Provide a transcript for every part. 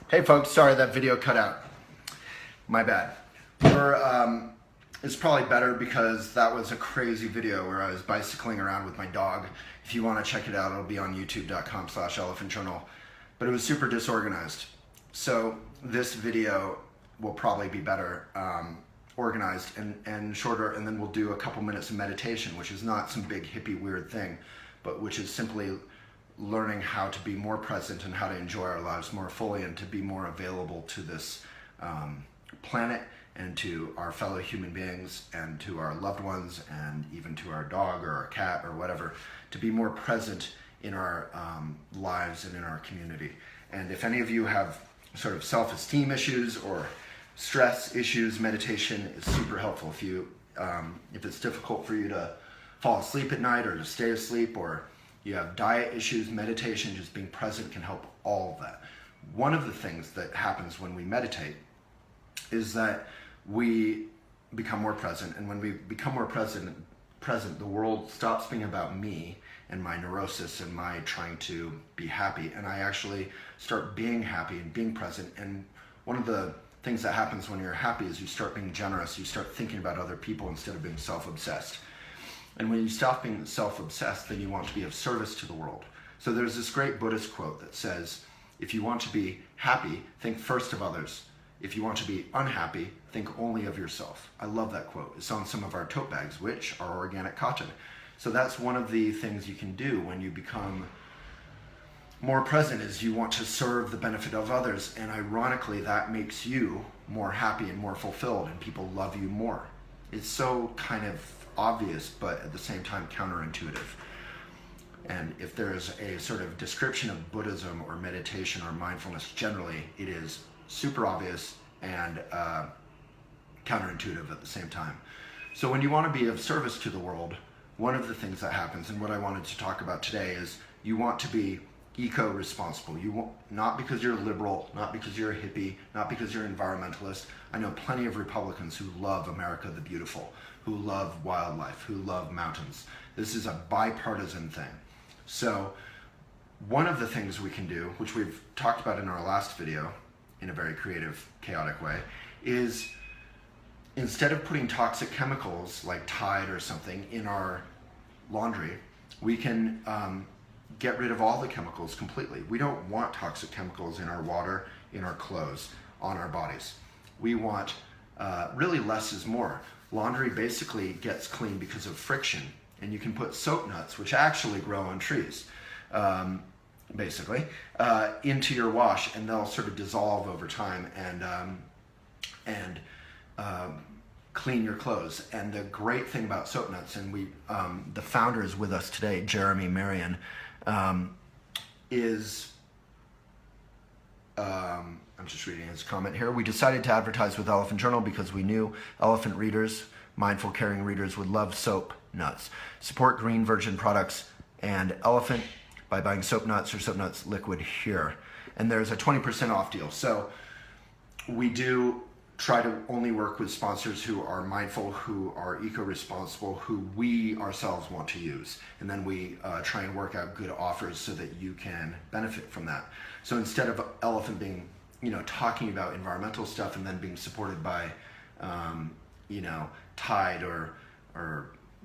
Hey folks, sorry that video cut out. My bad. It's probably better because that was a crazy video where I was bicycling around with my dog. If you want to check it out, it'll be on youtube.com/elephantjournal. But it was super disorganized. So this video will probably be better organized and shorter, and then we'll do a couple minutes of meditation, which is not some big hippie weird thing, but which is simply learning how to be more present and how to enjoy our lives more fully and to be more available to this planet and to our fellow human beings and to our loved ones and even to our dog or our cat or whatever, to be more present in our lives and in our community. And if any of you have sort of self-esteem issues or stress issues, meditation is super helpful. If it's difficult for you to fall asleep at night or to stay asleep, or you have diet issues, meditation, just being present can help all of that. One of the things that happens when we meditate is that we become more present, and when we become more present, the world stops being about me and my neurosis and my trying to be happy, and I actually start being happy and being present. And one of the things that happens when you're happy is you start being generous, you start thinking about other people instead of being self-obsessed. And when you stop being self-obsessed, then you want to be of service to the world. So there's this great Buddhist quote that says, if you want to be happy, think first of others. If you want to be unhappy, think only of yourself. I love that quote. It's on some of our tote bags, which are organic cotton. So that's one of the things you can do when you become more present, is you want to serve the benefit of others. And ironically, that makes you more happy and more fulfilled, and people love you more. It's so kind of obvious, but at the same time counterintuitive. And if there's a sort of description of Buddhism or meditation or mindfulness generally, it is super obvious and counterintuitive at the same time. So when you want to be of service to the world, one of the things that happens, and what I wanted to talk about today, is you want to be eco-responsible. You want, not because you're liberal, not because you're a hippie, not because you're an environmentalist. I know plenty of Republicans who love America the Beautiful, who love wildlife, who love mountains. This is a bipartisan thing. So one of the things we can do, which we've talked about in our last video in a very creative, chaotic way, is instead of putting toxic chemicals like Tide or something in our laundry, we can get rid of all the chemicals completely. We don't want toxic chemicals in our water, in our clothes, on our bodies. We want really less is more. Laundry basically gets clean because of friction, and you can put soap nuts, which actually grow on trees, basically, into your wash, and they'll sort of dissolve over time and clean your clothes. And the great thing about soap nuts, and the founder is with us today, Jeremy Marion, I'm just reading his comment here. We decided to advertise with Elephant Journal because we knew elephant readers, mindful caring readers, would love soap nuts. Support green virgin products and elephant by buying soap nuts or soap nuts liquid here. And there's a 20% off deal. So we do try to only work with sponsors who are mindful, who are eco-responsible, who we ourselves want to use. And then we try and work out good offers so that you can benefit from that. So instead of Elephant being, talking about environmental stuff and then being supported by, Tide or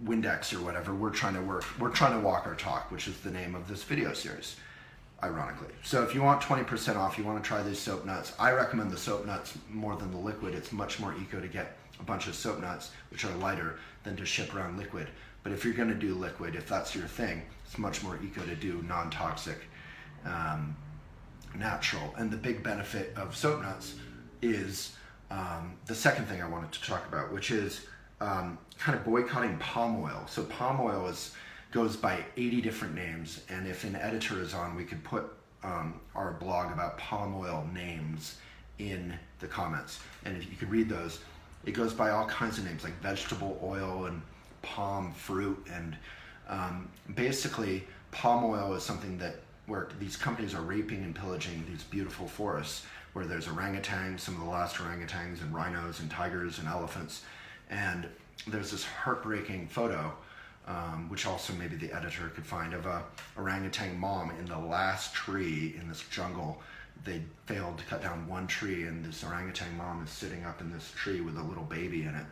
Windex or whatever, we're trying to walk our talk, which is the name of this video series, ironically. So if you want 20% off, you want to try these soap nuts. I recommend the soap nuts more than the liquid. It's much more eco to get a bunch of soap nuts, which are lighter, than to ship around liquid. But if you're going to do liquid, if that's your thing, it's much more eco to do non-toxic, natural. And the big benefit of soap nuts is the second thing I wanted to talk about, which is kind of boycotting palm oil. So palm oil goes by 80 different names, and if an editor is on, we could put our blog about palm oil names in the comments, and if you could read those, it goes by all kinds of names like vegetable oil and palm fruit, and basically palm oil is something where these companies are raping and pillaging these beautiful forests where there's orangutans, some of the last orangutans, and rhinos and tigers and elephants. And there's this heartbreaking photo, which also maybe the editor could find, of a orangutan mom in the last tree in this jungle they failed to cut down one tree, and this orangutan mom is sitting up in this tree with a little baby in it.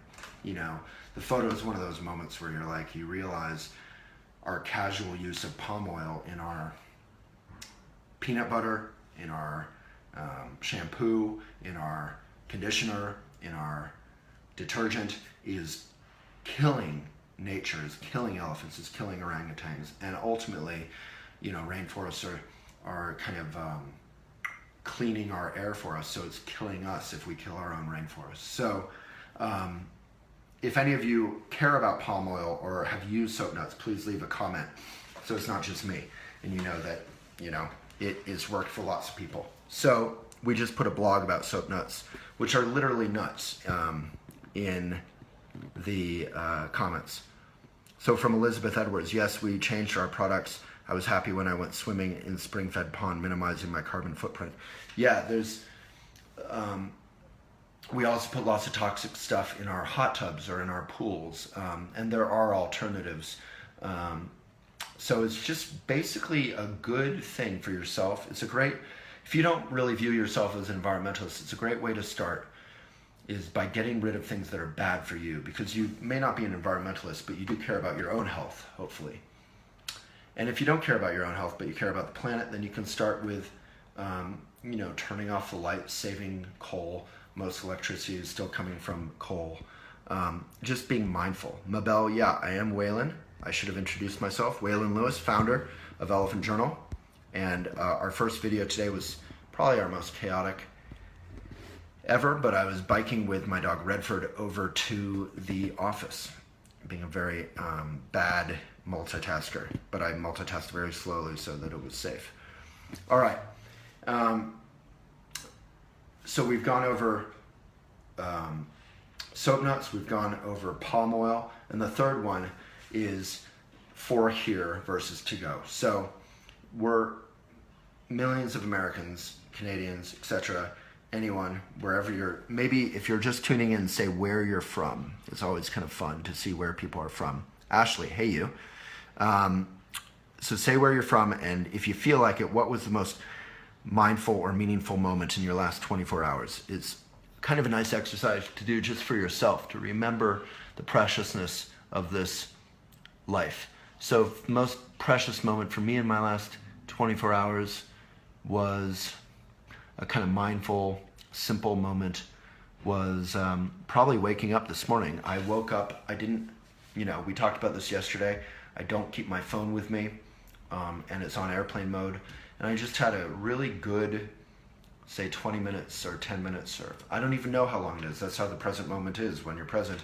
You know, the photo is one of those moments where you're like, you realize our casual use of palm oil in our peanut butter, in our shampoo, in our conditioner, in our detergent is killing nature, is killing elephants, is killing orangutans, and ultimately, you know, rainforests are kind of cleaning our air for us, so it's killing us if we kill our own rainforests. So if any of you care about palm oil or have used soap nuts, please leave a comment so it's not just me, and you know that, you know, it is worked for lots of people. So we just put a blog about soap nuts, which are literally nuts, in the comments. So from Elizabeth Edwards, yes, we changed our products. I was happy when I went swimming in spring-fed pond, minimizing my carbon footprint. Yeah, there's, we also put lots of toxic stuff in our hot tubs or in our pools, and there are alternatives. So it's just basically a good thing for yourself. It's a great, if you don't really view yourself as an environmentalist, it's a great way to start, is by getting rid of things that are bad for you, because you may not be an environmentalist, but you do care about your own health, hopefully. And if you don't care about your own health, but you care about the planet, then you can start with, you know, turning off the lights, saving coal. Most electricity is still coming from coal. Just being mindful. Mabel, yeah, I am Waylon. I should have introduced myself. Waylon Lewis, founder of Elephant Journal. And our first video today was probably our most chaotic ever, but I was biking with my dog Redford over to the office, being a very bad multitasker, but I multitasked very slowly so that it was safe. All right, so we've gone over soap nuts, we've gone over palm oil, and the third one is for here versus to go. So we're millions of Americans, Canadians, etc., anyone, wherever you're, maybe if you're just tuning in, say where you're from. It's always kind of fun to see where people are from. Ashley, hey you. So say where you're from, and if you feel like it, what was the most mindful or meaningful moment in your last 24 hours? It's kind of a nice exercise to do just for yourself, to remember the preciousness of this life. So the most precious moment for me in my last 24 hours was a kind of mindful, simple moment, was probably waking up this morning. I woke up, I didn't, you know, we talked about this yesterday. I don't keep my phone with me, and it's on airplane mode. And I just had a really good, say 20 minutes or 10 minutes, or I don't even know how long it is. That's how the present moment is when you're present,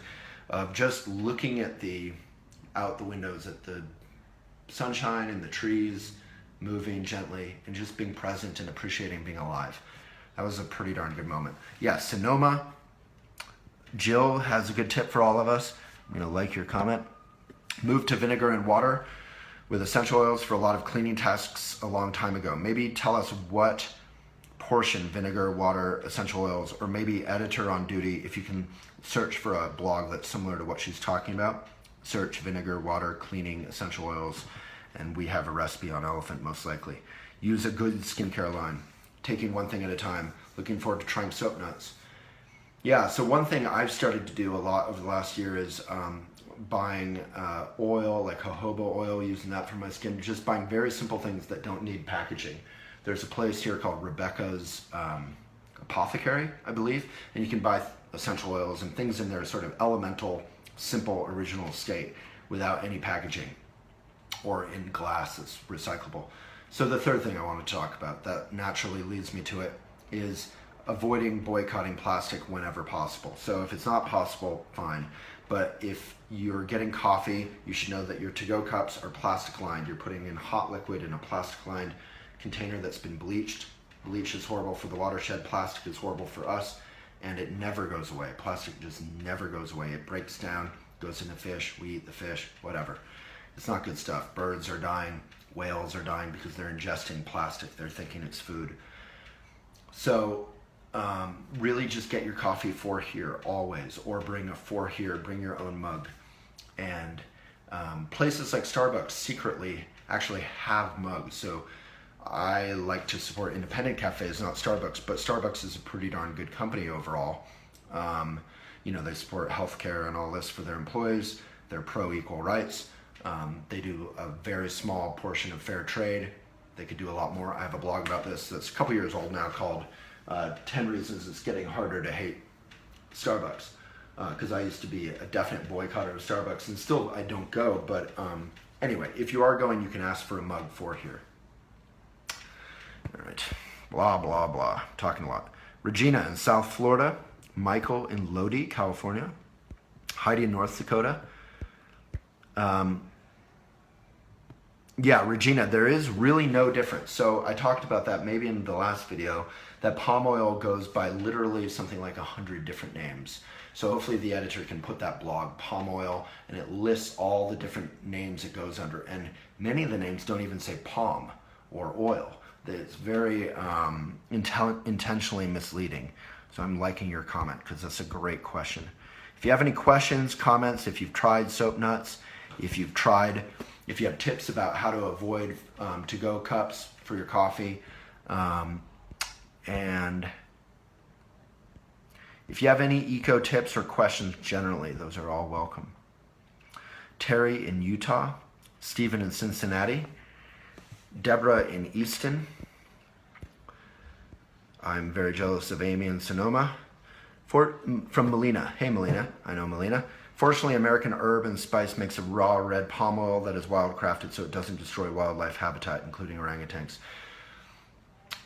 of just looking at out the windows at the sunshine and the trees, moving gently, and just being present and appreciating being alive. That was a pretty darn good moment. Yeah, Sonoma. Jill has a good tip for all of us. I'm gonna like your comment. Moved to vinegar and water with essential oils for a lot of cleaning tasks a long time ago. Maybe tell us what portion, vinegar, water, essential oils, or maybe editor on duty, if you can search for a blog that's similar to what she's talking about. Search vinegar, water, cleaning, essential oils, and we have a recipe on Elephant most likely. Use a good skincare line. Taking one thing at a time. Looking forward to trying soap nuts. Yeah, so one thing I've started to do a lot over the last year is buying oil, like jojoba oil, using that for my skin. Just buying very simple things that don't need packaging. There's a place here called Rebecca's Apothecary, I believe, and you can buy essential oils and things in their sort of elemental, simple, original state without any packaging, or in glass that's recyclable. So the third thing I want to talk about that naturally leads me to it is avoiding boycotting plastic whenever possible. So if it's not possible, fine. But if you're getting coffee, you should know that your to-go cups are plastic lined. You're putting in hot liquid in a plastic lined container that's been bleached. Bleach is horrible for the watershed. Plastic is horrible for us, and it never goes away. Plastic just never goes away. It breaks down, goes into fish, we eat the fish, whatever. It's not good stuff. Birds are dying, whales are dying because they're ingesting plastic. They're thinking it's food. So really just get your coffee for here always, or bring a for here, bring your own mug. And places like Starbucks secretly actually have mugs. So I like to support independent cafes, not Starbucks, but Starbucks is a pretty darn good company overall. You know, they support healthcare and all this for their employees. They're pro equal rights. They do a very small portion of fair trade. They could do a lot more. I have a blog about this that's a couple years old now called 10 Reasons It's Getting Harder to Hate Starbucks. Because I used to be a definite boycotter of Starbucks, and still I don't go, but anyway, if you are going, you can ask for a mug for here. All right, blah, blah, blah, talking a lot. Regina in South Florida, Michael in Lodi, California, Heidi in North Dakota. Yeah, Regina, there is really no difference. So I talked about that maybe in the last video, that palm oil goes by literally something like 100 different names. So hopefully the editor can put that blog, palm oil, and it lists all the different names it goes under. And many of the names don't even say palm or oil. It's very intentionally misleading. So I'm liking your comment because that's a great question. If you have any questions, comments, if you've tried soap nuts, if you have tips about how to avoid to-go cups for your coffee, and if you have any eco tips or questions generally, those are all welcome. Terry in Utah, Stephen in Cincinnati, Deborah in Easton. I'm very jealous of Amy in Sonoma. From Melina. Hey Melina, I know Melina. Fortunately, American herb and spice makes a raw red palm oil that is wildcrafted so it doesn't destroy wildlife habitat, including orangutans.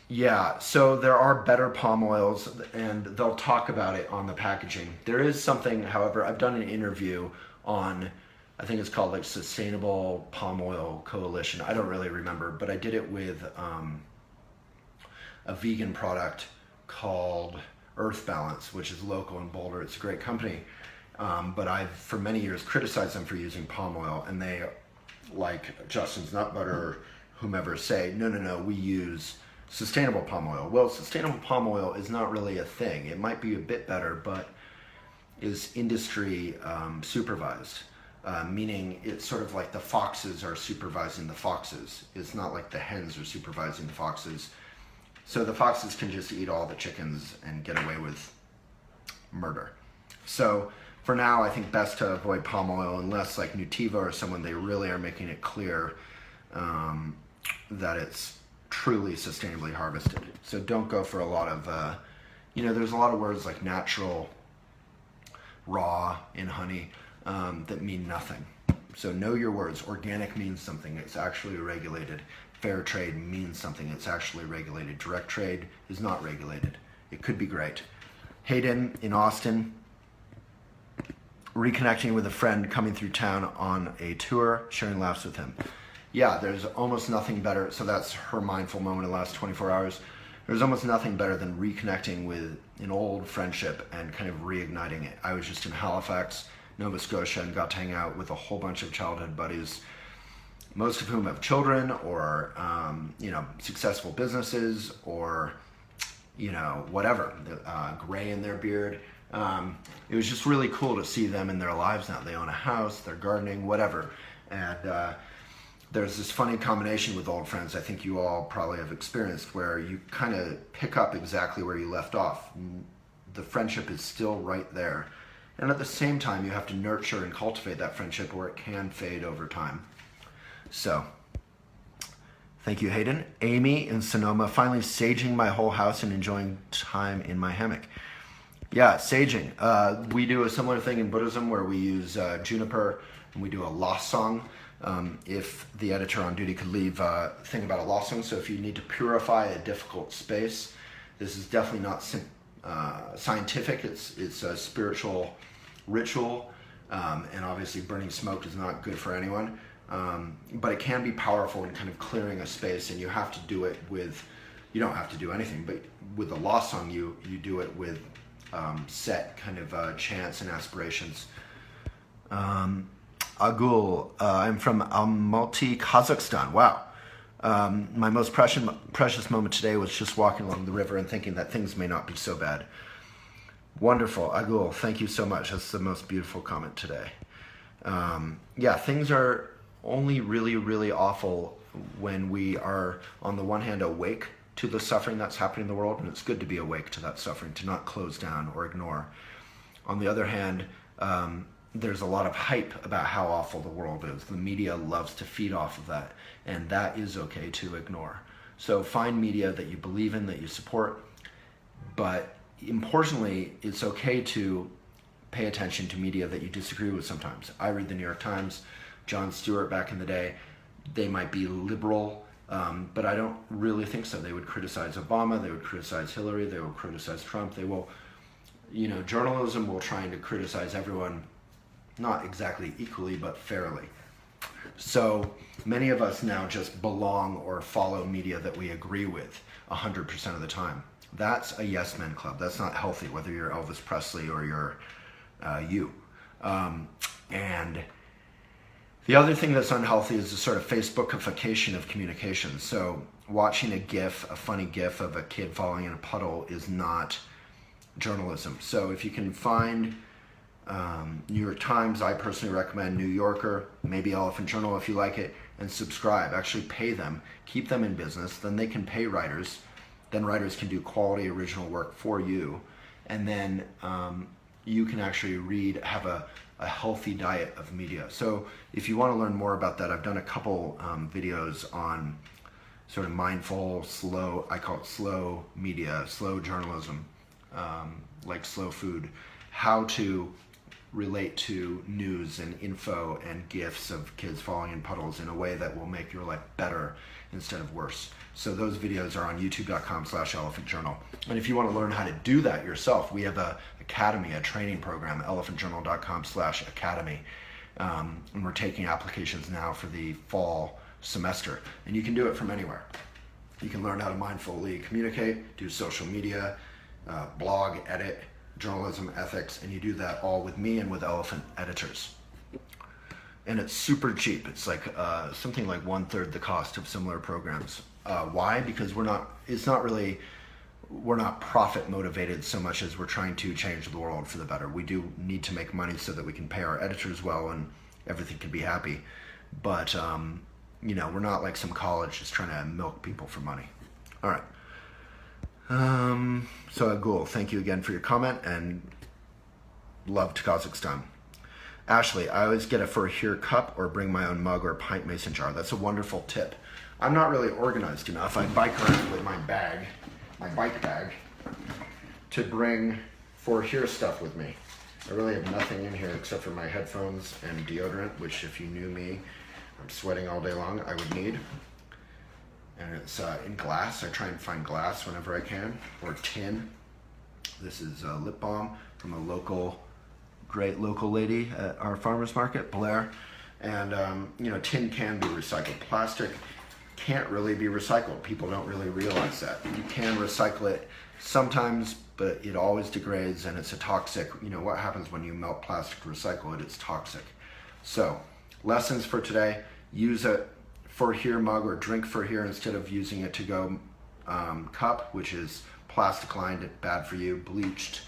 Yeah, so there are better palm oils, and they'll talk about it on the packaging. There is something, however, I've done an interview on, I think it's called like Sustainable Palm Oil Coalition. I don't really remember, but I did it with a vegan product called Earth Balance, which is local in Boulder. It's a great company. But I've, for many years, criticized them for using palm oil, and they, like Justin's Nut Butter or whomever, say, no, we use sustainable palm oil. Well, sustainable palm oil is not really a thing. It might be a bit better, but is industry supervised, meaning it's sort of like the foxes are supervising the foxes. It's not like the hens are supervising the foxes. So the foxes can just eat all the chickens and get away with murder. So for now, I think best to avoid palm oil unless like Nutiva or someone, they really are making it clear that it's truly sustainably harvested. So don't go for a lot of, there's a lot of words like natural, raw, in honey that mean nothing. So know your words. Organic means something. It's actually regulated. Fair trade means something. It's actually regulated. Direct trade is not regulated. It could be great. Hayden in Austin, reconnecting with a friend coming through town on a tour, sharing laughs with him. Yeah, there's almost nothing better. So that's her mindful moment in the last 24 hours. There's almost nothing better than reconnecting with an old friendship and kind of reigniting it. I was just in Halifax, Nova Scotia, and got to hang out with a whole bunch of childhood buddies, most of whom have children or, successful businesses or, whatever, gray in their beard. It was just really cool to see them in their lives now. They own a house, they're gardening, whatever. And there's this funny combination with old friends I think you all probably have experienced where you kind of pick up exactly where you left off. The friendship is still right there. And at the same time, you have to nurture and cultivate that friendship or it can fade over time. So, thank you, Hayden. Amy in Sonoma, finally saging my whole house and enjoying time in my hammock. Yeah, saging. We do a similar thing in Buddhism where we use juniper and we do a lost song. If the editor on duty could leave a thing about a lost song. So if you need to purify a difficult space, this is definitely not scientific. It's a spiritual ritual. And obviously burning smoke is not good for anyone. But it can be powerful in kind of clearing a space, and you have to do it with, you don't have to do anything, but with the lost song, you do it with set kind of chants and aspirations. Agul, I'm from Almaty, Kazakhstan. Wow. My most precious moment today was just walking along the river and thinking that things may not be so bad. Wonderful. Agul, thank you so much. That's the most beautiful comment today. Yeah, things are only really, really awful when we are, on the one hand, awake to the suffering that's happening in the world, and it's good to be awake to that suffering, to not close down or ignore. On the other hand, there's a lot of hype about how awful the world is. The media loves to feed off of that, and that is okay to ignore. So find media that you believe in, that you support, but importantly, it's okay to pay attention to media that you disagree with sometimes. I read the New York Times, Jon Stewart back in the day. They might be liberal, but I don't really think so. They would criticize Obama, they would criticize Hillary, they will criticize Trump. They will, journalism will try to criticize everyone, not exactly equally, but fairly. So many of us now just belong or follow media that we agree with 100% of the time. That's a yes men club. That's not healthy, whether you're Elvis Presley or you're you. And the other thing that's unhealthy is the sort of Facebookification of communication. So watching a funny GIF of a kid falling in a puddle is not journalism. So if you can find New York Times, I personally recommend New Yorker, maybe Elephant Journal if you like it, and subscribe. Actually pay them, keep them in business, then they can pay writers, then writers can do quality original work for you, and then you can actually have a healthy diet of media. So if you want to learn more about that, I've done a couple videos on sort of mindful, slow, I call it slow media, slow journalism, like slow food, how to relate to news and info and GIFs of kids falling in puddles in a way that will make your life better instead of worse. So those videos are on youtube.com/elephantjournal. And if you want to learn how to do that yourself, we have a academy, a training program, elephantjournal.com/academy. And we're taking applications now for the fall semester. And you can do it from anywhere. You can learn how to mindfully communicate, do social media, blog, edit, journalism, ethics, and you do that all with me and with Elephant editors. And it's super cheap. It's like something like 1/3 the cost of similar programs. Why? Because we're not profit motivated so much as we're trying to change the world for the better. We do need to make money so that we can pay our editors well and everything can be happy. But we're not like some college just trying to milk people for money. All right. So Agul, thank you again for your comment, and love to Kazakhstan. Ashley, I always get a for here cup or bring my own mug or pint mason jar. That's a wonderful tip. I'm not really organized enough. I bike around with my bike bag, to bring for here stuff with me. I really have nothing in here except for my headphones and deodorant, which if you knew me, I'm sweating all day long, I would need. And it's in glass. I try and find glass whenever I can, or tin. This is lip balm from a great local lady at our farmer's market, Blair. And tin can be recycled. Plastic can't really be recycled. People don't really realize that. You can recycle it sometimes, but it always degrades and it's a toxic. What happens when you melt plastic to recycle it? It's toxic. So, lessons for today: use a for here mug or drink for here instead of using a to-go cup, which is plastic lined, bad for you, bleached.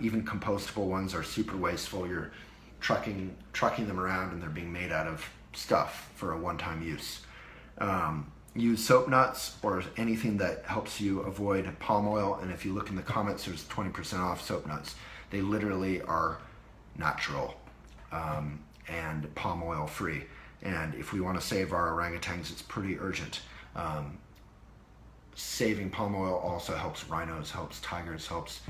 Even compostable ones are super wasteful. You're trucking them around and they're being made out of stuff for a one-time use. Use soap nuts or anything that helps you avoid palm oil, and if you look in the comments, there's 20% off soap nuts. They literally are natural and palm oil free. And if we want to save our orangutans, it's pretty urgent. Saving palm oil also helps rhinos, helps tigers, helps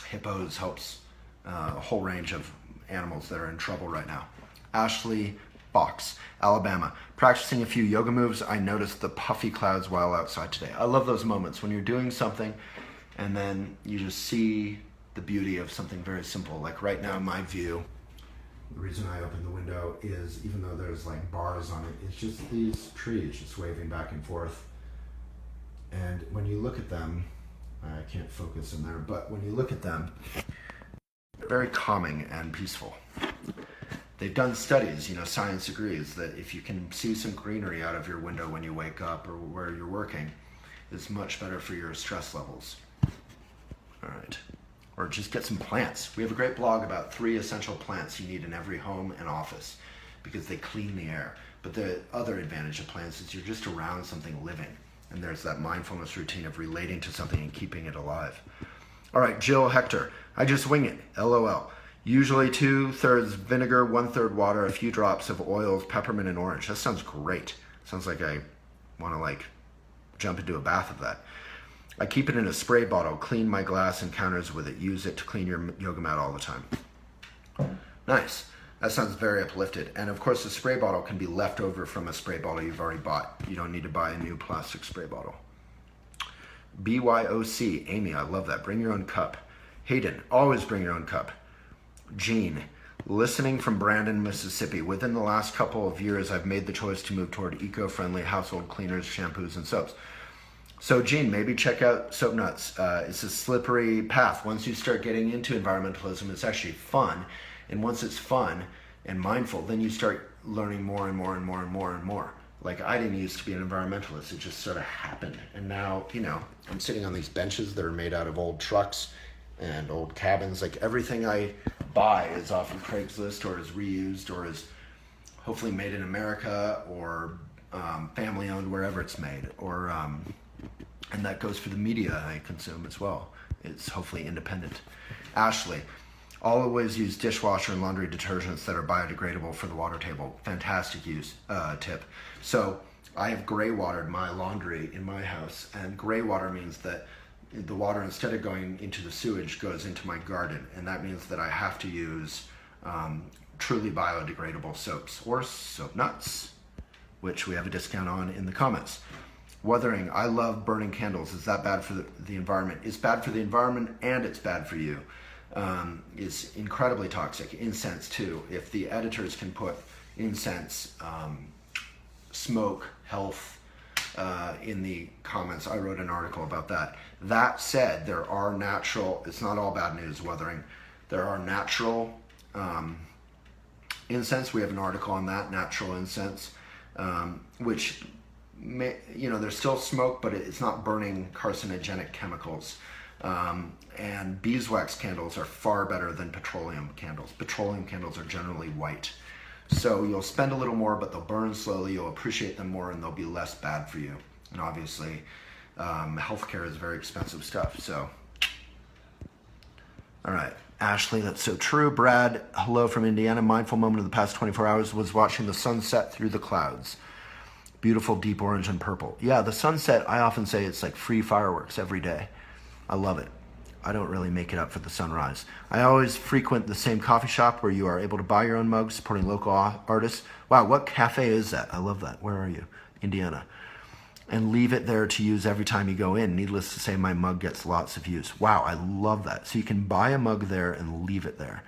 hippos, helps a whole range of animals that are in trouble right now. Ashley Box, Alabama. Practicing a few yoga moves, I noticed the puffy clouds while outside today. I love those moments when you're doing something and then you just see the beauty of something very simple. Like right now, my view, the reason I opened the window is, even though there's like bars on it, it's just these trees just waving back and forth. And when you look at them, I can't focus in there, but when you look at them, they're very calming and peaceful. They've done studies, science agrees that if you can see some greenery out of your window when you wake up or where you're working, it's much better for your stress levels. All right. Or just get some plants. We have a great blog about 3 essential plants you need in every home and office because they clean the air. But the other advantage of plants is you're just around something living. And there's that mindfulness routine of relating to something and keeping it alive. All right, Jill Hector. I just wing it. LOL. Usually 2/3 vinegar, 1/3 water, a few drops of oils, peppermint and orange. That sounds great. Sounds like I want to like jump into a bath of that. I keep it in a spray bottle, clean my glass and counters with it. Use it to clean your yoga mat all the time. Nice. That sounds very uplifted. And of course the spray bottle can be left over from a spray bottle you've already bought. You don't need to buy a new plastic spray bottle. BYOC, Amy, I love that. Bring your own cup. Hayden, always bring your own cup. Jean, listening from Brandon, Mississippi. Within the last couple of years, I've made the choice to move toward eco-friendly household cleaners, shampoos, and soaps. So Jean, maybe check out Soap Nuts. It's a slippery path. Once you start getting into environmentalism, it's actually fun. And once it's fun and mindful, then you start learning more and more and more and more and more. Like I didn't used to be an environmentalist. It just sort of happened. And now, you know, I'm sitting on these benches that are made out of old trucks and old cabins. Like everything I buy is off of Craigslist or is reused or is hopefully made in America or family owned wherever it's made. Or and that goes for the media I consume as well. It's hopefully independent. Ashley, always use dishwasher and laundry detergents that are biodegradable for the water table. Fantastic tip. So I have gray watered my laundry in my house, and gray water means that the water, instead of going into the sewage, goes into my garden, and that means that I have to use truly biodegradable soaps or Soap Nuts, which we have a discount on in the comments. Wuthering, I love burning candles. Is that bad for the environment? It's bad for the environment and it's bad for you. Is incredibly toxic. Incense too. If the editors can put incense, smoke, health in the comments, I wrote an article about that. That said, there are natural, it's not all bad news, Wuthering. There are natural incense. We have an article on that, natural incense, which may, you know, there's still smoke, but it's not burning carcinogenic chemicals. And beeswax candles are far better than petroleum candles. Petroleum candles are generally white. So you'll spend a little more, but they'll burn slowly. You'll appreciate them more, and they'll be less bad for you. And obviously, healthcare is very expensive stuff. So, all right. Ashley, that's so true. Brad, hello from Indiana. Mindful moment of the past 24 hours was watching the sunset through the clouds. Beautiful deep orange and purple. Yeah, the sunset, I often say it's like free fireworks every day. I love it. I don't really make it up for the sunrise. I always frequent the same coffee shop where you are able to buy your own mugs, supporting local artists. Wow, what cafe is that? I love that. Where are you? Indiana. And leave it there to use every time you go in. Needless to say, my mug gets lots of use. Wow, I love that. So you can buy a mug there and leave it there.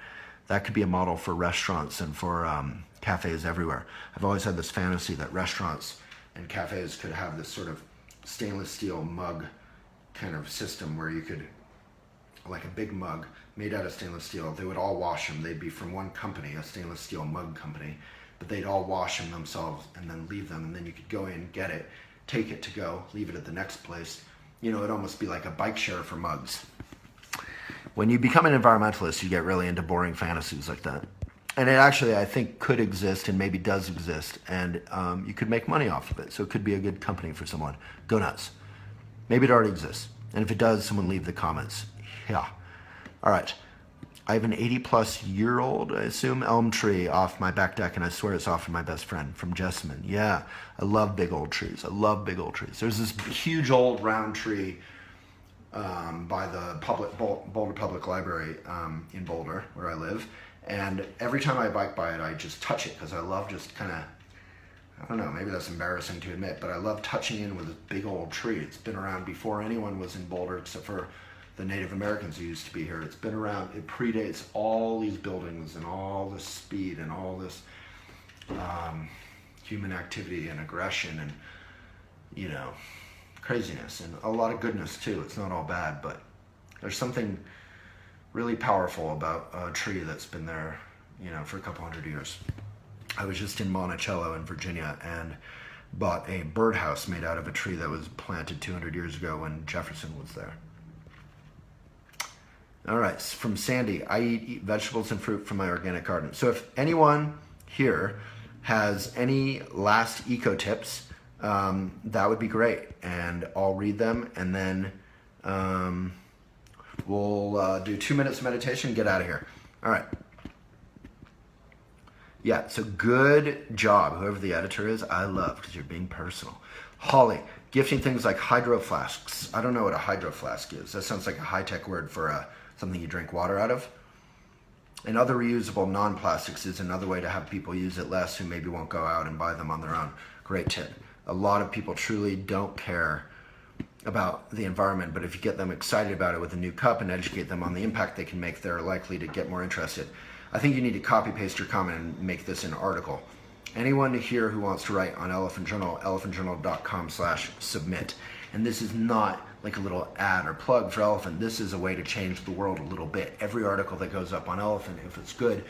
That could be a model for restaurants and for cafes everywhere. I've always had this fantasy that restaurants and cafes could have this sort of stainless steel mug kind of system where you could, like a big mug made out of stainless steel, they would all wash them. They'd be from one company, a stainless steel mug company, but they'd all wash them themselves and then leave them, and then you could go in, get it, take it to go, leave it at the next place. You know, it'd almost be like a bike share for mugs. When you become an environmentalist, you get really into boring fantasies like that. And it actually, I think, could exist and maybe does exist, and you could make money off of it. So it could be a good company for someone. Go nuts. Maybe it already exists. And if it does, someone leave the comments. Yeah. All right. I have an 80-plus-year-old, I assume, elm tree off my back deck, and I swear it's off of my best friend from Jessamine. Yeah. I love big old trees. I love big old trees. There's this huge old round tree by the Boulder Public Library in Boulder, where I live. And every time I bike by it, I just touch it because I love just kind of, I don't know, maybe that's embarrassing to admit, but I love touching in with a big old tree. It's been around before anyone was in Boulder, except for the Native Americans who used to be here. It's been around, it predates all these buildings and all this speed and all this human activity and aggression and, you know, craziness and a lot of goodness too. It's not all bad, but there's something really powerful about a tree that's been there, you know, for a couple hundred years. I was just in Monticello in Virginia and bought a birdhouse made out of a tree that was planted 200 years ago when Jefferson was there. All right, from Sandy, I eat vegetables and fruit from my organic garden. So if anyone here has any last eco tips, that would be great. And I'll read them, and then we'll do 2 minutes of meditation and get out of here. All right. Yeah, so good job, whoever the editor is. I love, because you're being personal. Holly, gifting things like hydro flasks. I don't know what a hydro flask is. That sounds like a high-tech word for something you drink water out of. And other reusable non-plastics is another way to have people use it less who maybe won't go out and buy them on their own. Great tip. A lot of people truly don't care about the environment, but if you get them excited about it with a new cup and educate them on the impact they can make, they're likely to get more interested. I think you need to copy paste your comment and make this an article. Anyone here who wants to write on Elephant Journal, elephantjournal.com/submit. And this is not like a little ad or plug for Elephant. This is a way to change the world a little bit. Every article that goes up on Elephant, if it's good,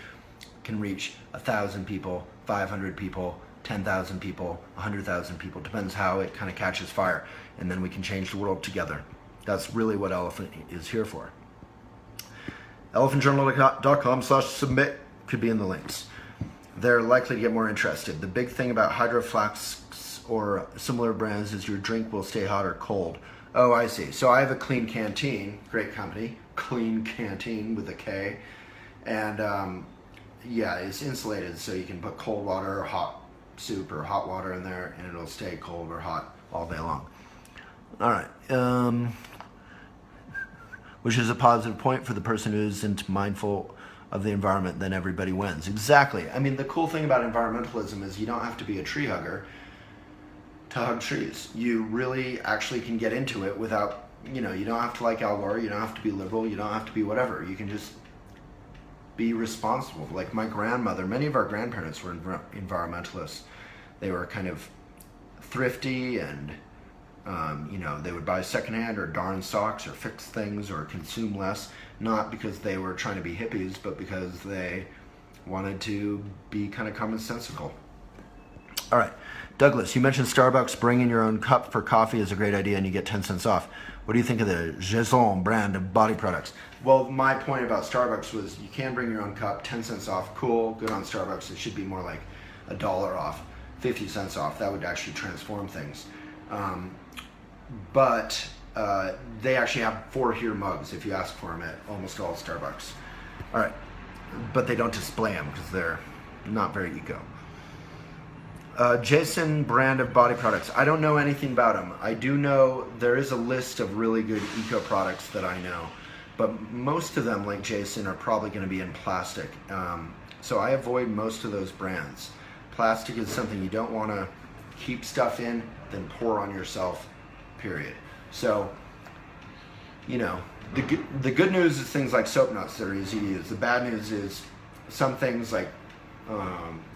can reach 1,000 people, 500 people, 10,000 people, 100,000 people. Depends how it kind of catches fire. And then we can change the world together. That's really what Elephant is here for. elephantjournal.com/submit could be in the links. They're likely to get more interested. The big thing about hydro flasks or similar brands is your drink will stay hot or cold. Oh, I see. So I have a Clean Canteen, great company, Clean Canteen with a K. And yeah, it's insulated, so you can put cold water or hot soup or hot water in there, and it'll stay cold or hot all day long. All right. Which is a positive point for the person who isn't mindful of the environment, then everybody wins. Exactly. I mean, the cool thing about environmentalism is you don't have to be a tree hugger to hug trees. You really actually can get into it without, you don't have to like Al Gore, you don't have to be liberal, you don't have to be whatever. You can just be responsible. Like my grandmother, many of our grandparents were environmentalists. They were kind of thrifty and they would buy secondhand or darn socks or fix things or consume less, not because they were trying to be hippies, but because they wanted to be kind of commonsensical. All right, Douglas, you mentioned Starbucks. Bringing your own cup for coffee is a great idea, and you get 10 cents off. What do you think of the Jason brand of body products? Well, my point about Starbucks was you can bring your own cup, 10 cents off, cool, good on Starbucks. It should be more like $1 off, 50 cents off. That would actually transform things. But they actually have 4 here mugs if you ask for them at almost all Starbucks. All right, but they don't display them because they're not very eco. Jason brand of body products. I don't know anything about them. I do know there is a list of really good eco products that I know, but most of them, like Jason, are probably going to be in plastic. So I avoid most of those brands. Plastic is something you don't want to keep stuff in, then pour on yourself, period. So, the good news is things like soap nuts that are easy to use. The bad news is some things like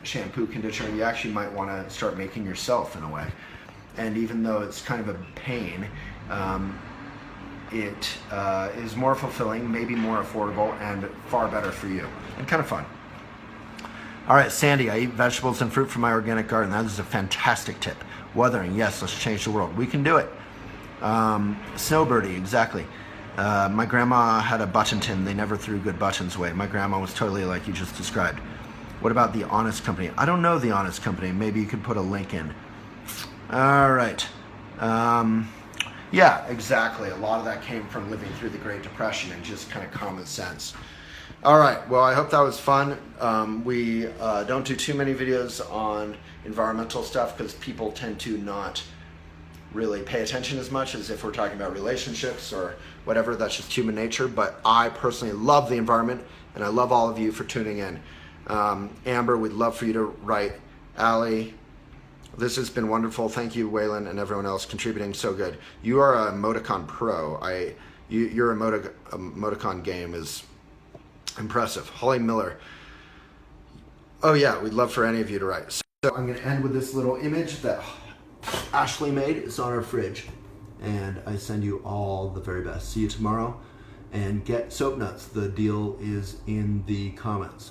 shampoo, conditioner, you actually might want to start making yourself in a way. And even though it's kind of a pain, it is more fulfilling, maybe more affordable, and far better for you, and kind of fun. All right, Sandy, I eat vegetables and fruit from my organic garden. That is a fantastic tip. Weathering, yes, let's change the world. We can do it. Snowbirdie, exactly. My grandma had a button tin. They never threw good buttons away. My grandma was totally like you just described. What about The Honest Company? I don't know The Honest Company. Maybe you could put a link in. All right. Yeah, exactly. A lot of that came from living through the Great Depression and just kind of common sense. All right. Well, I hope that was fun. We don't do too many videos on environmental stuff because people tend to not really pay attention as much as if we're talking about relationships or whatever. That's just human nature. But I personally love the environment, and I love all of you for tuning in. Amber, we'd love for you to write. Allie, this has been wonderful. Thank you, Waylon, and everyone else contributing. So good. You are a emoticon pro. Your emoticon game is impressive. Holly Miller. Oh yeah, we'd love for any of you to write. So I'm going to end with this little image that Ashley made. It's on our fridge. And I send you all the very best. See you tomorrow. And get soap nuts. The deal is in the comments.